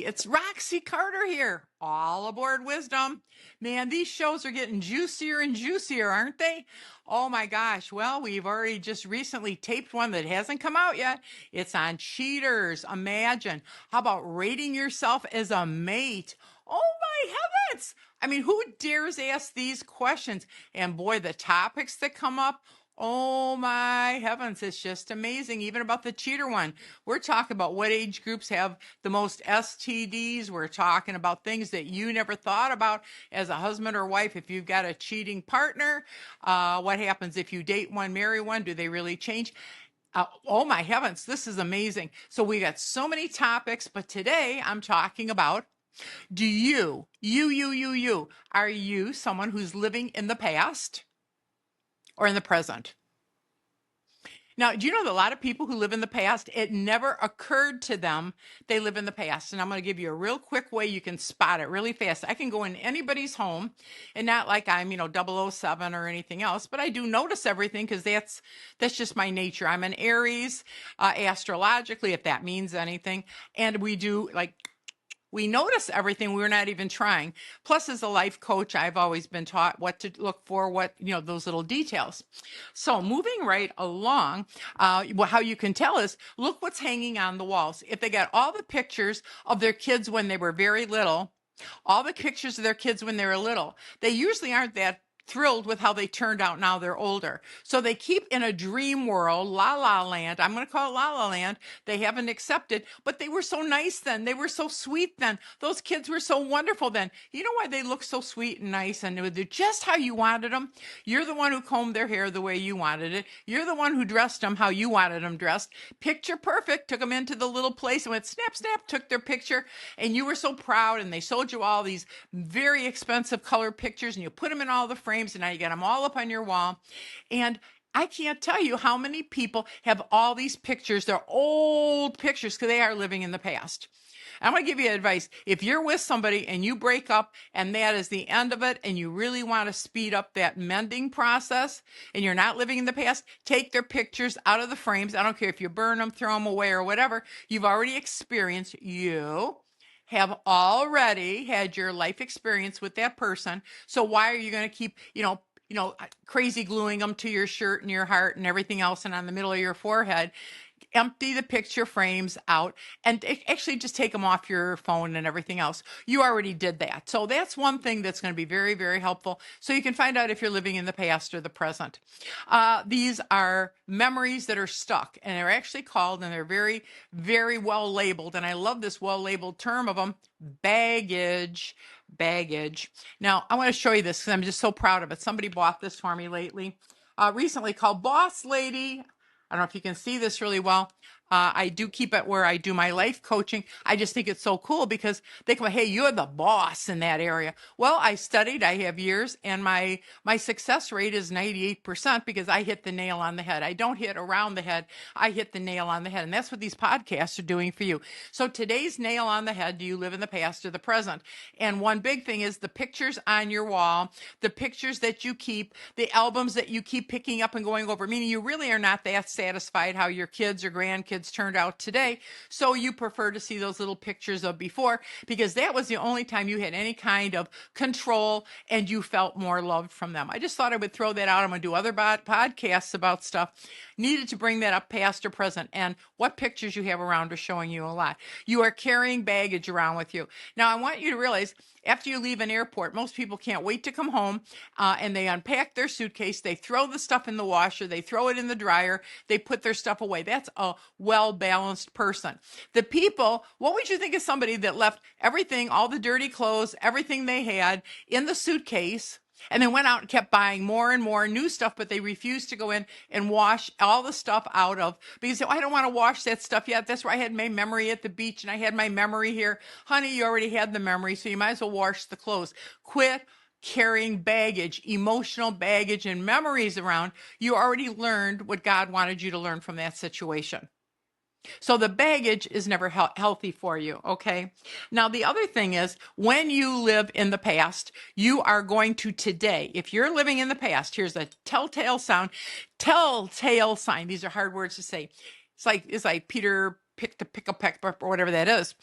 it's Roxy Carter here. All aboard Wisdom. Man, these shows are getting juicier and juicier, aren't they? Oh my gosh. Well, we've already just recently taped one that hasn't come out yet. It's on cheaters. Imagine. How about rating yourself as a mate? Oh my heavens. I mean, who dares ask these questions? And boy, the topics that come up. Oh my heavens, it's just amazing. Even about the cheater one. We're talking about what age groups have the most STDs. We're talking about things that you never thought about as a husband or wife. If you've got a cheating partner, what happens if you date one, marry one? Do they really change? Oh my heavens, this is amazing. So we got so many topics, but today I'm talking about, do are you someone who's living in the past or in the present? Now, do you know that a lot of people who live in the past, it never occurred to them they live in the past? And I'm going to give you a real quick way you can spot it really fast. I can go in anybody's home, and not like I'm, 007 or anything else, but I do notice everything because that's just my nature. I'm an Aries, astrologically, if that means anything. And we notice everything. We're not even trying. Plus, as a life coach, I've always been taught what to look for, those little details. So moving right along, how you can tell is look what's hanging on the walls. If they got all the pictures of their kids when they were very little, all the pictures of their kids when they were little, they usually aren't that thrilled with how they turned out now they're older. So they keep in a dream world, la la land. I'm going to call it la la land. They haven't accepted, but they were so nice then. They were so sweet then. Those kids were so wonderful then. You know why they look so sweet and nice and they're just how you wanted them? You're the one who combed their hair the way you wanted it. You're the one who dressed them how you wanted them dressed. Picture perfect. Took them into the little place and went snap, snap, took their picture. And you were so proud. And they sold you all these very expensive color pictures and you put them in all the frames. And now you got them all up on your wall. And I can't tell you how many people have all these pictures. They're old pictures because they are living in the past. I'm going to give you advice. If you're with somebody and you break up and that is the end of it and you really want to speed up that mending process and you're not living in the past, take their pictures out of the frames. I don't care if you burn them, throw them away or whatever. You've already experienced, you have already had your life experience with that person. So why are you going to keep, crazy gluing them to your shirt and your heart and everything else and on the middle of your forehead? Empty the picture frames out and actually just take them off your phone and everything else. You already did that. So that's one thing that's going to be very, very helpful. So you can find out if you're living in the past or the present. These are memories that are stuck and they're actually called, and they're very, very well labeled. And I love this well labeled term of them, baggage. Now I want to show you this because I'm just so proud of it. Somebody bought this for me recently called Boss Lady. I don't know if you can see this really well. I do keep it where I do my life coaching. I just think it's so cool because they come, hey, you're the boss in that area. Well, I studied, I have years, and my success rate is 98% because I hit the nail on the head. I don't hit around the head. I hit the nail on the head. And that's what these podcasts are doing for you. So today's nail on the head, do you live in the past or the present? And one big thing is the pictures on your wall, the pictures that you keep, the albums that you keep picking up and going over, meaning you really are not that satisfied how your kids or grandkids turned out today. So you prefer to see those little pictures of before because that was the only time you had any kind of control and you felt more loved from them. I just thought I would throw that out. I'm going to do other podcasts about stuff. Needed to bring that up, past or present. And what pictures you have around are showing you a lot. You are carrying baggage around with you. Now, I want you to realize after you leave an airport, most people can't wait to come home and they unpack their suitcase. They throw the stuff in the washer. They throw it in the dryer. They put their stuff away. That's a well-balanced person. The people, what would you think of somebody that left everything, all the dirty clothes, everything they had in the suitcase, and then went out and kept buying more and more new stuff, but they refused to go in and wash all the stuff out of, because I don't want to wash that stuff yet. That's where I had my memory at the beach and I had my memory here. Honey, you already had the memory, so you might as well wash the clothes. Quit carrying baggage, emotional baggage and memories around. You already learned what God wanted you to learn from that situation. So the baggage is never healthy for you, okay? Now, the other thing is when you live in the past, you are going to today. If you're living in the past, here's a telltale sign. These are hard words to say. It's like Peter pick a peck or whatever that is.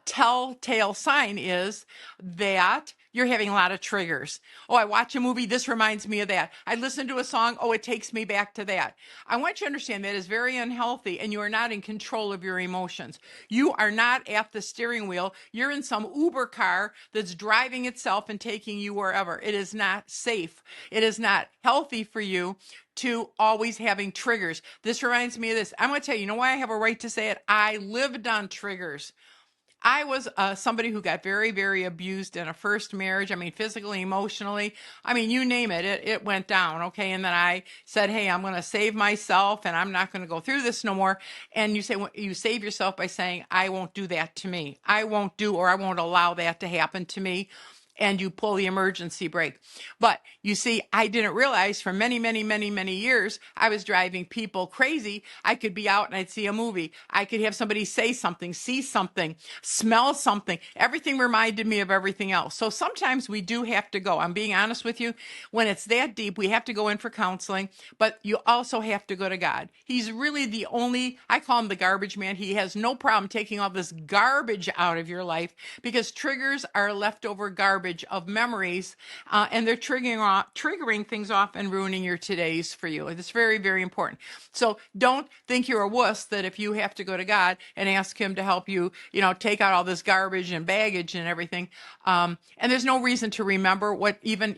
Telltale sign is that you're having a lot of triggers. Oh, I watch a movie. This reminds me of that. I listen to a song. Oh, it takes me back to that. I want you to understand that is very unhealthy, and you are not in control of your emotions. You are not at the steering wheel. You're in some Uber car that's driving itself and taking you wherever. It is not safe. It is not healthy for you to always having triggers. This reminds me of this. I'm going to tell you, you know why I have a right to say it? I lived on triggers. I was somebody who got very, very abused in a first marriage. I mean, physically, emotionally. I mean, you name it, it went down. Okay. And then I said, hey, I'm going to save myself and I'm not going to go through this no more. And you say, you save yourself by saying, I won't do that to me. I won't do, or I won't allow that to happen to me. And you pull the emergency brake. But you see, I didn't realize for many, many, many, many years, I was driving people crazy. I could be out and I'd see a movie. I could have somebody say something, see something, smell something. Everything reminded me of everything else. So sometimes we do have to go. I'm being honest with you. When it's that deep, we have to go in for counseling, but you also have to go to God. He's really the only, I call him the garbage man. He has no problem taking all this garbage out of your life, because triggers are leftover garbage of memories, and they're triggering things off and ruining your todays for you. It's very, very important. So don't think you're a wuss that if you have to go to God and ask him to help you, take out all this garbage and baggage and everything. And there's no reason to remember what even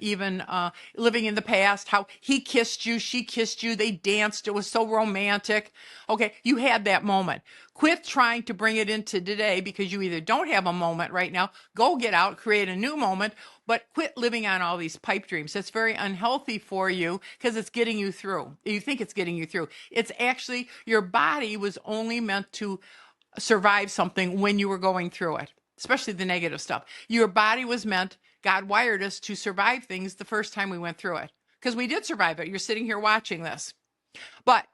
living in the past, how he kissed you, she kissed you, they danced. It was so romantic. Okay, you had that moment. Quit trying to bring it into today, because you either don't have a moment right now, go get out, create a new moment, but quit living on all these pipe dreams. That's very unhealthy for you, because it's getting you through. You think it's getting you through. It's actually, your body was only meant to survive something when you were going through it, especially the negative stuff. Your body was meant, God wired us to survive things the first time we went through it, because we did survive it. You're sitting here watching this. But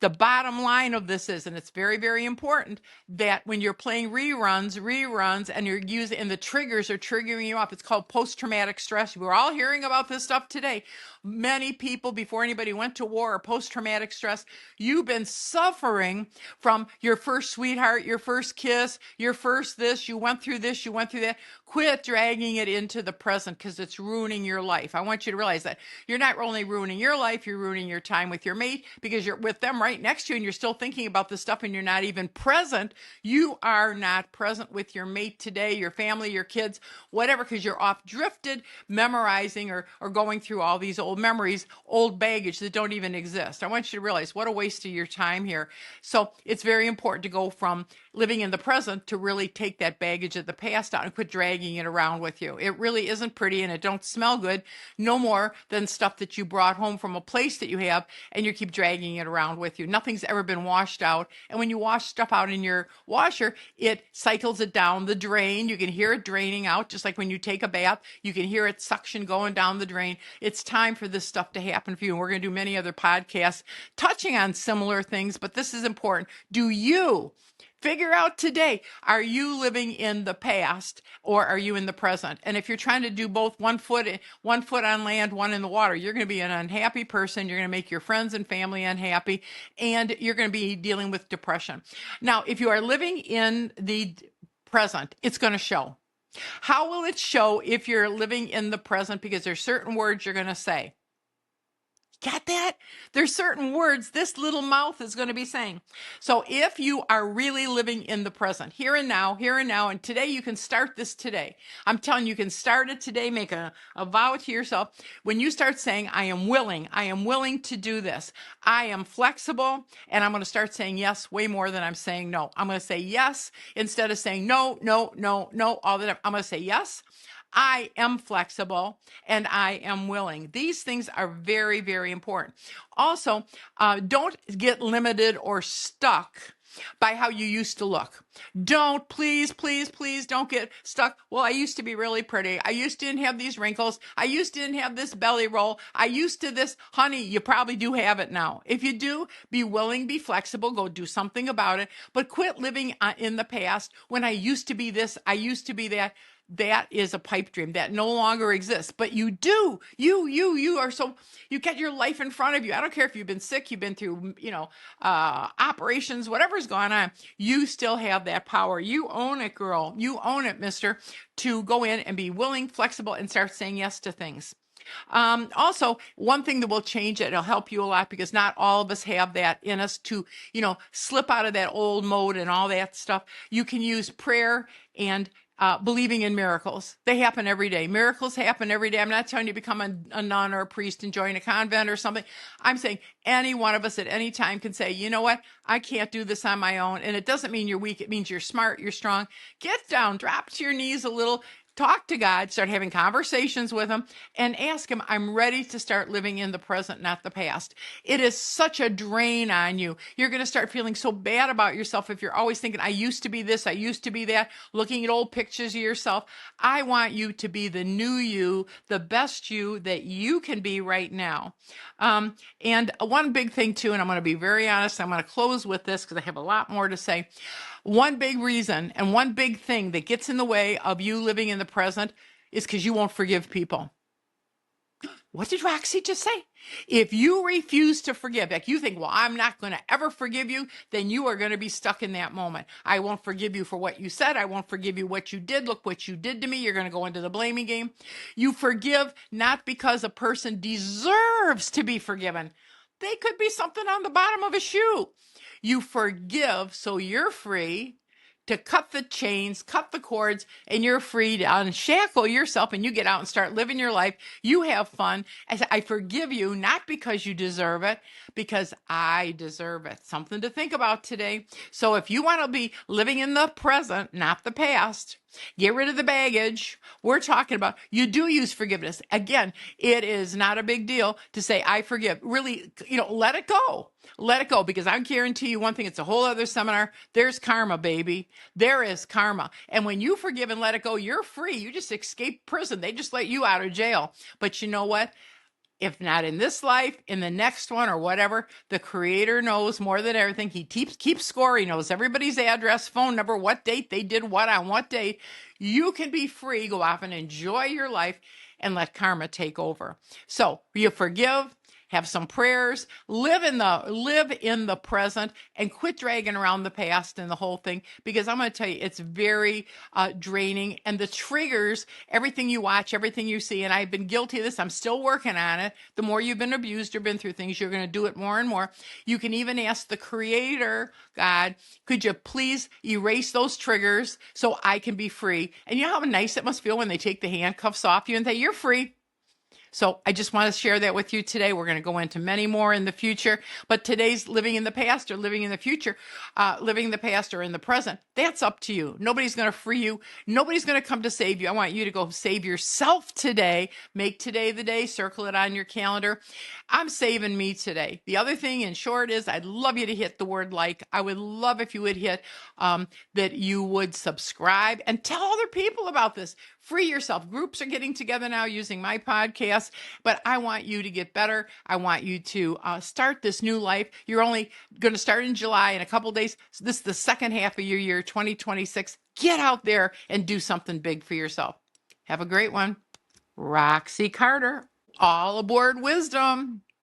the bottom line of this is, and it's very, very important, that when you're playing reruns, and you're using, and the triggers are triggering you off, it's called post-traumatic stress. We're all hearing about this stuff today. Many people, before anybody went to war, are post-traumatic stress. You've been suffering from your first sweetheart, your first kiss, your first this, you went through this, you went through that. Quit dragging it into the present, because it's ruining your life. I want you to realize that you're not only ruining your life, you're ruining your time with your mate, because you're with them right next to you and you're still thinking about this stuff and you're not even present. You are not present with your mate today, your family, your kids, whatever, because you're off drifted, memorizing or going through all these old memories, old baggage that don't even exist. I want you to realize what a waste of your time here. So it's very important to go from living in the present to really take that baggage of the past out and quit dragging it around with you. It really isn't pretty, and it don't smell good, no more than stuff that you brought home from a place that you have and you keep dragging it around with you. Nothing's ever been washed out. And when you wash stuff out in your washer, it cycles it down the drain. You can hear it draining out, just like when you take a bath, you can hear it suction going down the drain. It's time for this stuff to happen for you. And we're going to do many other podcasts touching on similar things, but this is important. Do you figure out today, are you living in the past or are you in the present? And if you're trying to do both, one foot on land, one in the water, you're going to be an unhappy person. You're going to make your friends and family unhappy, and you're going to be dealing with depression. Now, if you are living in the present, it's going to show. How will it show if you're living in the present? Because there's certain words you're going to say. Got that? There's certain words this little mouth is going to be saying. So if you are really living in the present, here and now, and today, you can start this today. I'm telling you, you can start it today. Make a vow to yourself. When you start saying, I am willing to do this. I am flexible, and I'm going to start saying yes way more than I'm saying no. I'm going to say yes instead of saying no, all the time. I'm going to say yes. I am flexible and I am willing. These things are very, very important. Also, don't get limited or stuck by how you used to look. Don't, please don't get stuck. Well, I used to be really pretty. I used to didn't have these wrinkles. I used to didn't have this belly roll. I used to this. Honey, you probably do have it now. If you do, be willing, be flexible, go do something about it, but quit living in the past when I used to be this, I used to be that. that is a pipe dream that no longer exists. But you do. You are so, you get your life in front of you. I don't care if you've been sick, you've been through, operations, whatever's going on. You still have that power. You own it, girl. You own it, mister, to go in and be willing, flexible, and start saying yes to things. Also, one thing that will change it, it'll help you a lot because not all of us have that in us to, slip out of that old mode and all that stuff. You can use prayer and believing in miracles. They happen every day. Miracles happen every day. I'm not telling you to become a nun or a priest and join a convent or something. I'm saying any one of us at any time can say, you know what? I can't do this on my own. And it doesn't mean you're weak. It means you're smart, you're strong. Get down, drop to your knees a little. Talk to God, start having conversations with him, and ask him, I'm ready to start living in the present, not the past. It is such a drain on you. You're going to start feeling so bad about yourself if you're always thinking, I used to be this, I used to be that, looking at old pictures of yourself. I want you to be the new you, the best you that you can be right now. And one big thing too, and I'm going to be very honest, I'm going to close with this because I have a lot more to say. One big reason and one big thing that gets in the way of you living in the present is because you won't forgive people. What did Roxy just say? If you refuse to forgive, like you think, well, I'm not going to ever forgive you, then you are going to be stuck in that moment. I won't forgive you for what you said. I won't forgive you what you did. Look what you did to me. You're going to go into the blaming game. You forgive not because a person deserves to be forgiven. They could be something on the bottom of a shoe. You forgive so you're free to cut the chains, cut the cords, and you're free to unshackle yourself and you get out and start living your life. You have fun. I forgive you, not because you deserve it, because I deserve it. Something to think about today. So if you want to be living in the present, not the past, get rid of the baggage. We're talking about you do use forgiveness. Again, it is not a big deal to say, I forgive. Really, let it go. Let it go, because I guarantee you one thing, it's a whole other seminar. There's karma, baby. There is karma. And when you forgive and let it go, you're free. You just escape prison. They just let you out of jail. But you know what? If not in this life, in the next one or whatever, the Creator knows more than everything. He keeps score. He knows everybody's address, phone number, what date they did what on what date. You can be free, go off and enjoy your life and let karma take over. So you forgive, have some prayers, live in the present, and quit dragging around the past and the whole thing, because I'm going to tell you, it's very draining. And the triggers, everything you watch, everything you see, and I've been guilty of this, I'm still working on it. The more you've been abused or been through things, you're going to do it more and more. You can even ask the Creator, God, could you please erase those triggers so I can be free? And you know how nice it must feel when they take the handcuffs off you and say, you're free. So I just want to share that with you today. We're going to go into many more in the future, but today's living in the past or living in the future, living in the past or in the present, that's up to you. Nobody's going to free you. Nobody's going to come to save you. I want you to go save yourself today. Make today the day. Circle it on your calendar. I'm saving me today. The other thing in short is I'd love you to hit the word like. I would love if you would hit that you would subscribe and tell other people about this. Free yourself. Groups are getting together now using my podcast, but I want you to get better. I want you to start this new life. You're only going to start in July in a couple of days. So this is the second half of your year, 2026. Get out there and do something big for yourself. Have a great one. Roxy Carter, all aboard wisdom.